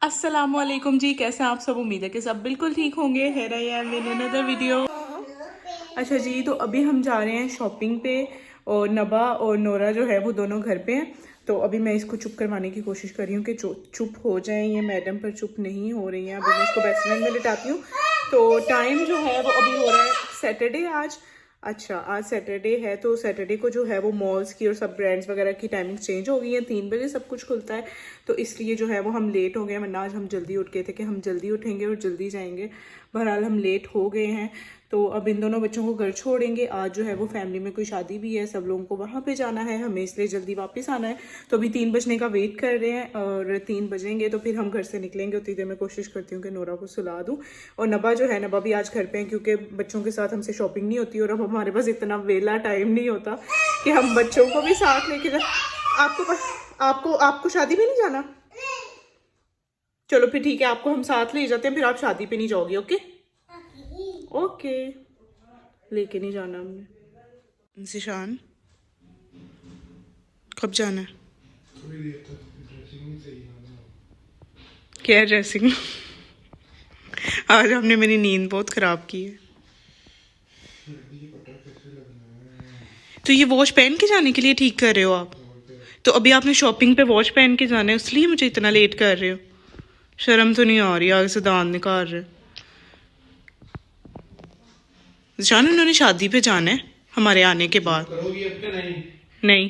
अस्सलामुअलैकुम जी, कैसे हैं आप सब। उम्मीद है कि सब बिल्कुल ठीक होंगे। है यार मेरे अनदर वीडियो। अच्छा जी, तो अभी हम जा रहे हैं शॉपिंग पे और नबा और नोरा जो है वो दोनों घर पे हैं। तो अभी मैं इसको चुप करवाने की कोशिश कर रही हूँ कि चुप हो जाएं। ये मैडम पर चुप नहीं हो रही हैं। अभी मैं इसको बेसमेंट में लिटाती हूँ। तो टाइम जो है वो अभी हो रहा है सैटरडे आज। अच्छा, आज सैटरडे है तो सैटरडे को जो है वो मॉल्स की और सब ब्रांड्स वगैरह की टाइमिंग चेंज हो गई है। 3 बजे सब कुछ खुलता है, तो इसलिए जो है वो हम लेट हो गए। वरना आज हम जल्दी उठ गए थे कि हम जल्दी उठेंगे और जल्दी जाएंगे। बहरहाल हम लेट हो गए हैं। तो अब इन दोनों बच्चों को घर छोड़ेंगे। आज जो है वो फैमिली में कोई शादी भी है, सब लोगों को वहाँ पे जाना है, हमें इसलिए जल्दी वापस आना है। तो अभी 3 बजने का वेट कर रहे हैं और 3 बजेंगे तो फिर हम घर से निकलेंगे। उतनी देर मैं कोशिश करती हूँ कि नोरा को सुला दूँ। और नबा जो है, नबा भी आज घर पे हैं क्योंकि बच्चों के साथ हमसे शॉपिंग नहीं होती और अब हमारे पास इतना वेला टाइम नहीं होता कि हम बच्चों को भी साथ लेके जाए। आपको आपको शादी में नहीं जाना? चलो फिर ठीक है, आपको हम साथ ले जाते हैं, फिर आप शादी पे नहीं जाओगे। ओके ओके, लेके नहीं जाना हमने। जिशान, कब जाना है? क्या ड्रेसिंग? आज हमने मेरी नींद बहुत खराब की है। तो ये वॉच पहन के जाने के लिए ठीक कर रहे हो आप? तो अभी आपने शॉपिंग पे वॉच पहन के जाना है, इसलिए मुझे इतना लेट कर रहे हो। शर्म तो नहीं आ रही? आगे से दांत निकाल रहे। जान, उन्होंने शादी पे जाना है हमारे आने के बाद। नहीं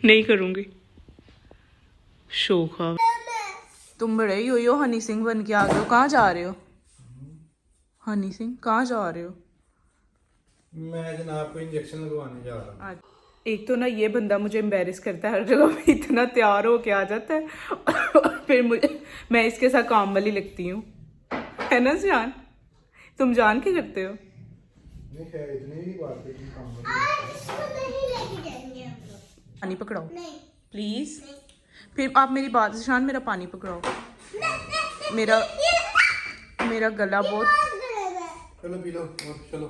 नहीं करूंगी। शोखा, तुम बड़े ही हो हनी सिंह बन के आ गए हो। कहाँ जा रहे हो हनी सिंह? कहाँ जा रहे हो? मैं जनाब को इंजेक्शन लगवाने जा रहा हूँ। एक तो ना ये बंदा मुझे एम्बेरस करता है, हर जगह पे इतना तैयार होके आ जाता है और फिर मैं इसके साथ काम वाली लगती हूँ, है ना जान? तुम जान के करते हो? नहीं खैर, इतनी भी बात है कि काम पानी पकड़ाओ प्लीज। फिर आप मेरी बात से शान, मेरा पानी पकड़ाओ। मेरा मेरा गला बहुत। चलो पी लो, चलो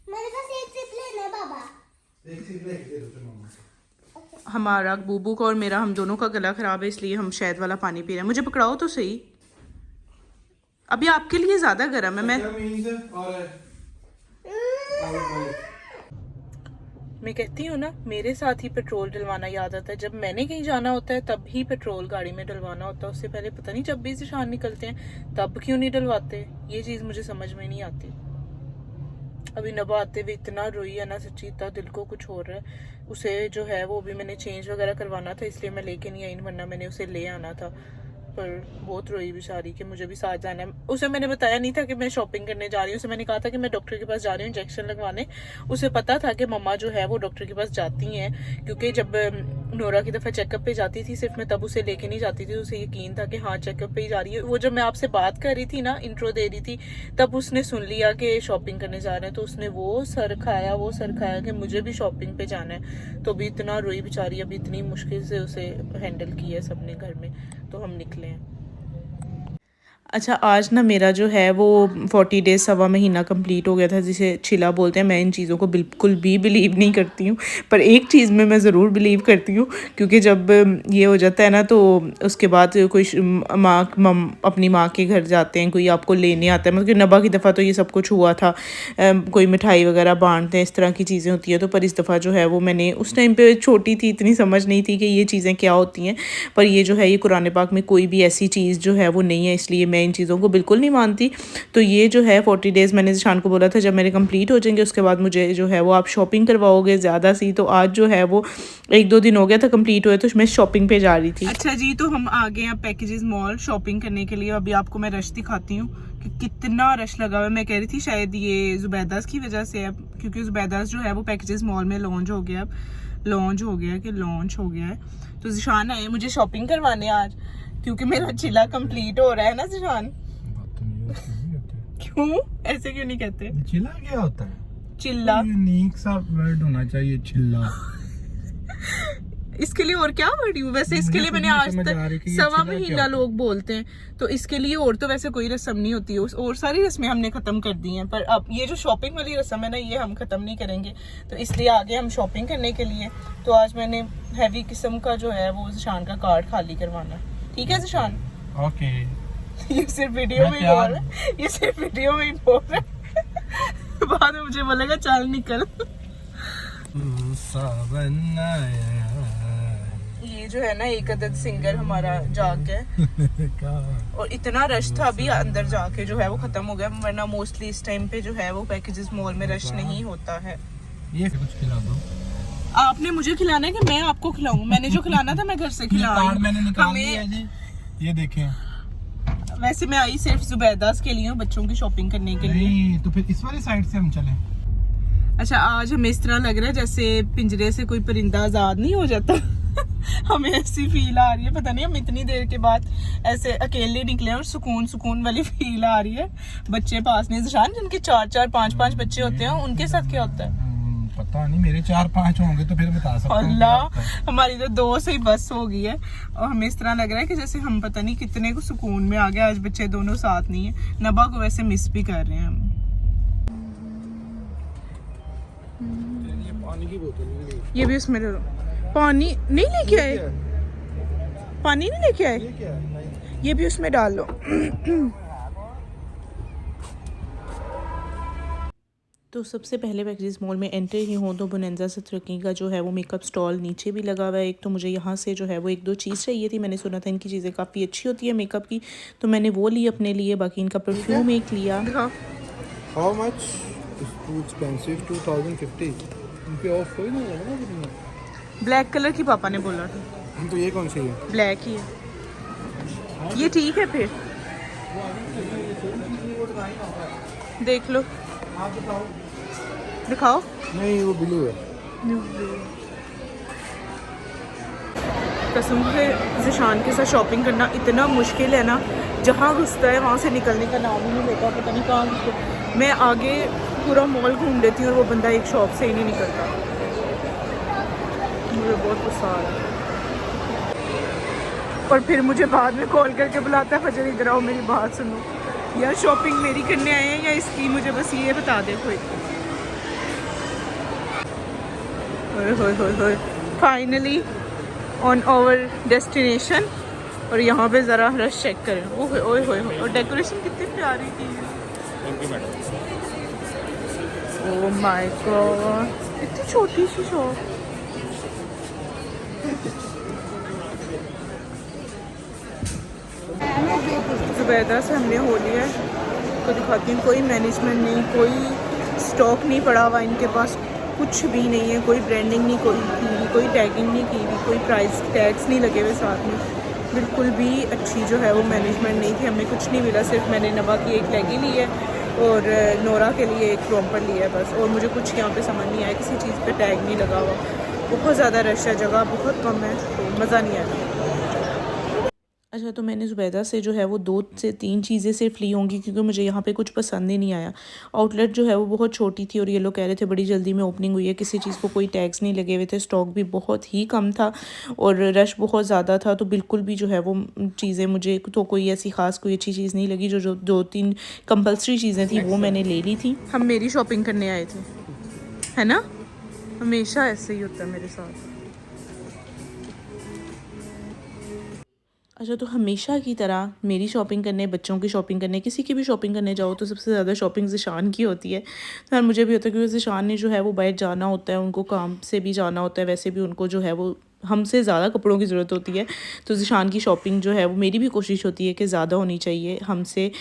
मेरे पास एक सिप लेना है बाबा। एक सिप लेके दे दो फिर मम्मा को। हमारा बूबू का और मेरा, हम दोनों का गला खराब है, इसलिए हम शहद वाला पानी पी रहे हैं। मुझे पकड़ाओ तो सही। अभी आपके लिए ज्यादा गर्म है। मैं कहती हूँ ना, मेरे साथ ही पेट्रोल डलवाना याद आता है। जब मैंने कहीं जाना होता है तब ही पेट्रोल गाड़ी में डलवाना होता है। उससे पहले पता नहीं, जब भी से शान निकलते हैं तब क्यों नहीं डलवाते। ये चीज़ मुझे समझ में नहीं आती। अभी नबा आते हुए इतना रोई है ना, सच्ची इतना दिल को कुछ हो रहा है। उसे जो है वो भी मैंने चेंज वगैरह करवाना था, इसलिए मैं लेके नहीं आई, वरना मैंने उसे ले आना था। पर बहुत रोई बेचारी कि मुझे भी साथ जाना है। उसे मैंने बताया नहीं था कि मैं शॉपिंग करने जा रही हूँ। उसे मैंने कहा था कि मैं डॉक्टर के पास जा रही हूँ इंजेक्शन लगवाने। उसे पता था कि मम्मा जो है वो डॉक्टर के पास जाती हैं, क्योंकि जब नोरा की दफ़ा चेकअप पे जाती थी सिर्फ, मैं तब उसे लेके नहीं जाती थी। उसे यकीन था कि हाँ चेकअप पे ही जा रही है। वो जब मैं आपसे बात कर रही थी ना, इंट्रो दे रही थी, तब उसने सुन लिया कि शॉपिंग करने जा रहे हैं, तो उसने वो सर खाया कि मुझे भी शॉपिंग पे जाना है। तो अभी इतना रोई बेचारी, अभी इतनी मुश्किल से उसे हैंडल किया है सबने घर में, तो हम निकले हैं। अच्छा, आज ना मेरा जो है वो 40 डेज़, 1.25 महीना कंप्लीट हो गया था, जिसे छिला बोलते हैं। मैं इन चीज़ों को बिल्कुल भी बिलीव नहीं करती हूँ, पर एक चीज़ में मैं ज़रूर बिलीव करती हूँ, क्योंकि जब ये हो जाता है ना तो उसके बाद कोई अपनी माँ के घर जाते हैं, कोई आपको लेने आता है। मतलब नबा की दफ़ा तो ये सब कुछ हुआ था, कोई मिठाई वगैरह बांटते हैं, इस तरह की चीज़ें होती है। तो पर इस दफ़ा जो है वो, मैंने उस टाइम पर छोटी थी, इतनी समझ नहीं थी कि ये चीज़ें क्या होती हैं। पर ये जो है, ये कुरान पाक में कोई भी ऐसी चीज़ जो है वो नहीं है, इसलिए मैं इन चीज़ों को बिल्कुल नहीं मानती। तो ये जो है 40 डेज़, मैंने शान को बोला था जब मेरे कंप्लीट हो जाएंगे उसके बाद मुझे जो है वो आप शॉपिंग करवाओगे ज़्यादा सी। तो आज जो है वो 1-2 दिन हो गया था कंप्लीट हुए, तो मैं शॉपिंग पे जा रही थी। अच्छा जी, तो हम आ गए हैं पैकेजेस मॉल शॉपिंग करने के लिए। अभी आपको मैं रश दिखाती हूँ कि कितना रश लगा हुआ है। मैं कह रही थी शायद ये जुबैदास की वजह से है, क्योंकि जुबैदास जो है वो पैकेजेस मॉल में लॉन्च हो गया है। तो जिशान आए मुझे शॉपिंग करवाने आज, क्योंकि मेरा चिल्ला कंप्लीट हो रहा है ना जिशान। क्यों ऐसे क्यों नहीं कहते? चिल्ला क्या होता है? चिल्ला यूनिक सा वर्ड होना चाहिए, चिल्ला। इसके लिए और क्या वर्ड यूज, वैसे इसके लिए मैंने आज तक 1.25 महीना लोग बोलते हैं, तो इसके लिए और तो वैसे कोई रस्म नहीं होती है, और सारी रस्में हमने खत्म कर दी हैं, पर अब ये जो शॉपिंग वाली रस्म है ना, ये हम खत्म नहीं करेंगे, तो इसलिए आगे हम शॉपिंग करने के लिए। तो आज मैंने हैवी किस्म का जो है वो ज़िशान का कार्ड खाली करवाना। ठीक है ज़िशान? ओके। ये सिर्फ वीडियो में ही बोल रहा है, ये सिर्फ वीडियो में ही बोल रहा है, बाद में मुझे बोलेगा चल निकल। ये जो है ना एक अदद सिंगर हमारा जाग है और इतना रश था, अभी अंदर जाके जो है वो खत्म हो गया, वरना मोस्टली इस टाइम पे जो है वो पैकेजेस मॉल में रश नहीं होता है। ये कुछ खिला दो। आपने मुझे खिलाना है कि मैं आपको खिलाऊं? मैंने जो खिलाना था मैं घर से खिलाऊं। मैंने निकाल लिया जी, ये देखें। वैसे मैं आई सिर्फ जुबैदास के लिए हूँ, बच्चों की शॉपिंग करने के लिए। नहीं, तो फिर इस वाली साइड से हम चलें। अच्छा, आज हमें इस तरह लग रहा है जैसे पिंजरे से कोई परिंदा आजाद नहीं हो जाता। हमें ऐसी फील आ रही है, पता नहीं हम इतनी देर के बाद ऐसे अकेले निकले और सुकून वाली फील आ रही है। बच्चे पास नहीं, ज़िशान जिनके 4-4, 5-5 बच्चे होते हैं उनके साथ क्या होता है पता नहीं, मेरे 4-5 होंगे तो फिर बता सकता हूं। अल्लाह, हमारी तो 2 से ही बस हो गई है और हमें इस तरह लग रहा है कि जैसे हम पता नहीं कितने को सुकून में आ गए। आज बच्चे दोनों साथ नहीं है, नबा को वैसे मिस भी कर रहे हैं हम। पानी की बोतल, ये भी उसमें ले लो। पानी नहीं लेके आए? पानी नहीं लेके आए? ये भी उसमें डाल लो। तो सबसे पहले पैकेजेस मॉल में एंटर ही हो तो बोनेंजा सत्रकी का जो है वो मेकअप स्टॉल नीचे भी लगा हुआ है। एक तो मुझे यहाँ से जो है वो 1-2 चीज़ चाहिए थी, मैंने सुना था इनकी चीज़ें काफ़ी अच्छी होती है मेकअप की, तो मैंने वो ली अपने लिए। बाकी इनका परफ्यूम एक लिया। How much is too expensive? 2050 इन पे ऑफ कोई नहीं है ना? ब्लैक कलर की पापा ने बोला था। तो ये कौन सी है? ब्लैक ही है ये, ठीक है फिर देख लो। आप बताओ। दिखाओ। नहीं, वो ब्लू है। कसम से ज़िशान के साथ शॉपिंग करना इतना मुश्किल है ना, जहाँ घुसता है वहाँ से निकलने का नाम ही नहीं लेता, पता नहीं कहाँ घुसता। मैं आगे पूरा मॉल घूम लेती हूँ और वो बंदा एक शॉप से ही नहीं निकलता। मुझे बहुत गुस्सा आ रहा है और फिर मुझे बाद में कॉल करके बुलाता है, फजर इधर आओ मेरी बात सुनो। यार शॉपिंग मेरी करने आए हैं या इसकी, मुझे बस ये बता दे कोई। फाइनली ऑन आवर डेस्टिनेशन, और यहाँ पे ज़रा रश चेक करें। ओए ओए ओए, और डेकोरेशन कितनी प्यारी की है। ओह माय गॉड, इतनी छोटी सी शॉप। जुबैदा से हमने हो लिया है, तो दिखाती हूँ। कोई मैनेजमेंट नहीं, कोई स्टॉक नहीं पड़ा हुआ इनके पास, कुछ भी नहीं है, कोई ब्रांडिंग नहीं की हुई, कोई टैगिंग नहीं की हुई, कोई प्राइस टैग्स नहीं लगे हुए साथ में। बिल्कुल भी अच्छी जो है वो मैनेजमेंट नहीं थी, हमें कुछ नहीं मिला। सिर्फ मैंने नबा की एक लेगी ली है और नोरा के लिए एक रॉम्पर लिया है बस, और मुझे कुछ यहाँ पे समझ नहीं आया, किसी चीज़ पे टैग नहीं लगा हुआ। बहुत ज़्यादा रश है, जगह बहुत कम है, तो मज़ा नहीं आया। अच्छा, तो मैंने जुबैदा से जो है वो 2 से 3 चीज़ें सिर्फ ली होंगी, क्योंकि मुझे यहाँ पे कुछ पसंद ही नहीं आया। आउटलेट जो है वो बहुत छोटी थी और ये लोग कह रहे थे बड़ी जल्दी में ओपनिंग हुई है, किसी चीज़ को कोई टैग्स नहीं लगे हुए थे, स्टॉक भी बहुत ही कम था और रश बहुत ज़्यादा था, तो बिल्कुल भी जो है वो चीज़ें मुझे तो कोई ऐसी ख़ास कोई अच्छी चीज़ नहीं लगी। जो 2-3 कंपल्सरी चीज़ें थी वो मैंने ले ली थी। हम मेरी शॉपिंग करने आए थे, है ना? हमेशा ऐसे ही होता है मेरे साथ। अच्छा, तो हमेशा की तरह मेरी शॉपिंग करने, बच्चों की शॉपिंग करने, किसी की भी शॉपिंग करने जाओ तो सबसे ज़्यादा शॉपिंग ज़िशान की होती है। तो यार मुझे भी होता है, क्योंकि ज़िशान ने जो है वो बाहर जाना होता है, उनको काम से भी जाना होता है, वैसे भी उनको जो है वो हमसे ज़्यादा कपड़ों की ज़रूरत होती है। तो ज़िशान की शॉपिंग जो है वो मेरी भी कोशिश होती है कि ज़्यादा होनी चाहिए हमसे।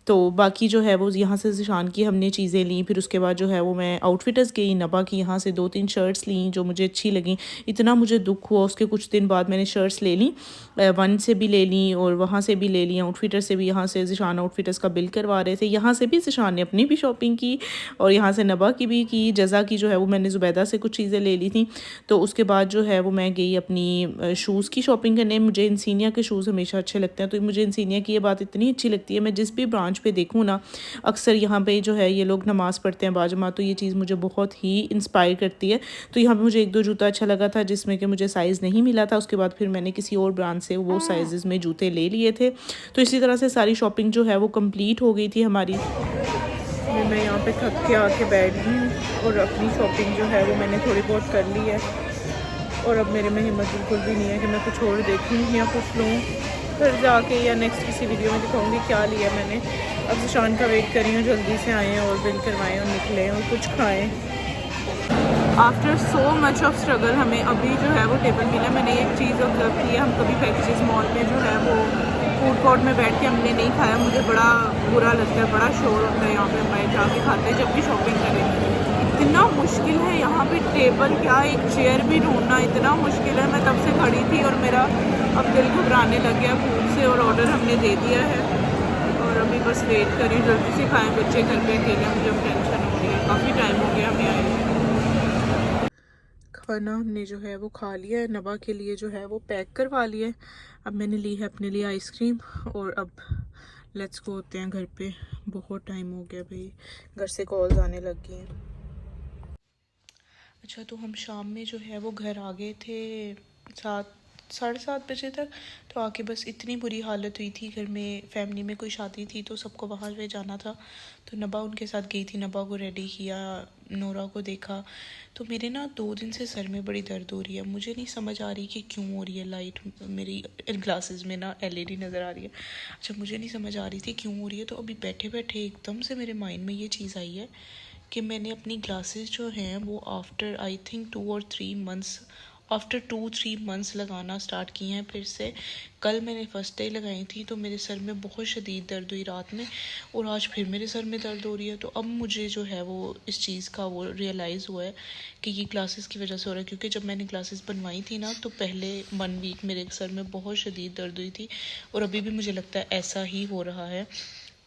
तो बाकी जो है वो यहाँ से ज़िशान की हमने चीज़ें ली, फिर उसके बाद जो है वो मैं आउटफिटर्स गई, नबा की यहाँ से 2-3 शर्ट्स ली जो मुझे अच्छी लगी। इतना मुझे दुख हुआ, उसके कुछ दिन बाद मैंने शर्ट्स ले ली, वन से भी ले ली और वहाँ से भी ले ली, आउटफिटर से भी। यहाँ से ज़िशान आउटफिटर्स का बिल करवा रहे थे, यहाँ से भी ज़िशान ने अपनी भी शॉपिंग की और यहाँ से नबा की भी की। जज़ा की जो है वो मैंने ज़ुबैदा से कुछ चीज़ें ले ली थी। तो उसके बाद जो है वो मैं गई अपनी शूज़ की शॉपिंग करने। मुझे इंसीनिया के शूज़ हमेशा अच्छे लगते हैं, तो मुझे इंसीनिया की ये बात इतनी अच्छी लगती है, मैं जिस भी ब्रांच लॉन्च पे देखूँ ना, अक्सर यहाँ पे जो है ये लोग नमाज़ पढ़ते हैं बाजमा, तो ये चीज़ मुझे बहुत ही इंस्पायर करती है। तो यहाँ पे मुझे 1-2 जूता अच्छा लगा था जिसमें कि मुझे साइज़ नहीं मिला था, उसके बाद फिर मैंने किसी और ब्रांड से वो साइज़ में जूते ले लिए थे। तो इसी तरह से सारी शॉपिंग जो है वो कंप्लीट हो गई थी हमारी। मैं यहाँ पे थक के आके बैठ गई हूँ और अपनी शॉपिंग जो है वो मैंने थोड़ी बहुत कर ली है, और अब मेरे में हिम्मत बिल्कुल भी नहीं है कि मैं कुछ और देखूँ या कुछ लूँ। फिर जाके या नेक्स्ट किसी वीडियो में दिखाऊंगी क्या लिया मैंने। अब ज़िशान का वेट कर रही हूँ जल्दी से आएँ और बिल करवाएँ और निकलें और कुछ खाएँ। After so much of struggle हमें अभी जो है वो टेबल मिला। मैंने एक चीज़ ऑब्जर्व की है, हम कभी पैकेजेस मॉल में जो है वो फूड कोर्ट में बैठ के हमने नहीं खाया। मुझे बड़ा बुरा लगता है, बड़ा शोर होता है यहाँ पे, हम जाके खाते हैं जब भी शॉपिंग करें। इतना मुश्किल है यहाँ पे टेबल क्या, एक चेयर भी ढूंढना इतना मुश्किल है। मैं तब से खड़ी थी और मेरा अब दिल घबराने लग गया फूड से, और ऑर्डर हमने दे दिया है और अभी बस वेट करें जल्दी से खाएं। बच्चे घर पे अकेले, मुझे अब टेंशन हो रही है, काफ़ी टाइम हो गया हमें आए। खाना हमने जो है वो खा लिया है, नबा के लिए जो है वो पैक करवा लिया है। अब मैंने ली है अपने लिए आइसक्रीम और अब लेट्स गो होते हैं घर पे। बहुत टाइम हो गया भाई, घर से कॉल्स आने लग गई हैं। अच्छा, तो हम शाम में जो है वो घर आ गए थे 7-7:30 बजे तक। तो आके बस इतनी बुरी हालत हुई थी घर में, फैमिली में कोई शादी थी तो सबको वहाँ पे जाना था, तो नबा उनके साथ गई थी। नबा को रेडी किया, नोरा को देखा। तो मेरे ना 2 दिन से सर में बड़ी दर्द हो रही है, मुझे नहीं समझ आ रही कि क्यों हो रही है। लाइट मेरी ग्लासेस में ना LED नज़र आ रही है। अच्छा, मुझे नहीं समझ आ रही थी क्यों हो रही है। तो अभी बैठे बैठे एकदम से मेरे माइंड में ये चीज़ आई है कि मैंने अपनी ग्लासेस जो हैं वो आफ्टर आई थिंक 2-3 मंथ्स लगाना स्टार्ट किए हैं फिर से। कल मैंने फर्स्ट डे लगाई थी तो मेरे सर में बहुत शदीद दर्द हुई रात में, और आज फिर मेरे सर में दर्द हो रही है। तो अब मुझे जो है वो इस चीज़ का वो रियलाइज़ हुआ है कि ये ग्लासेस की वजह से हो रहा है। क्योंकि जब मैंने ग्लासेस बनवाई थी ना तो पहले 1 वीक मेरे सर में बहुत शदीद दर्द हुई थी, और अभी भी मुझे लगता है ऐसा ही हो रहा है।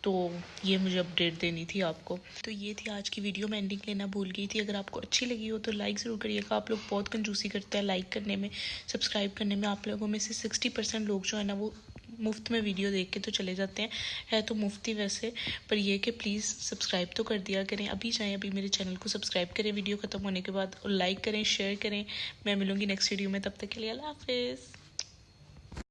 तो ये मुझे अपडेट देनी थी आपको। तो ये थी आज की वीडियो, मैं एंडिंग लेना भूल गई थी। अगर आपको अच्छी लगी हो तो लाइक ज़रूर करिएगा। आप लोग बहुत कंजूसी करते हैं लाइक करने में, सब्सक्राइब करने में। आप लोगों में से 60% लोग जो है ना वो मुफ्त में वीडियो देख के तो चले जाते हैं, है तो मुफ्त ही वैसे, पर ये कि प्लीज़ सब्सक्राइब तो कर दिया करें। अभी जाएँ, अभी मेरे चैनल को सब्सक्राइब करें वीडियो ख़त्म होने के बाद, और लाइक करें, शेयर करें। मैं मिलूँगी नेक्स्ट वीडियो में, तब तक के लिए अल्लाह हाफिज़।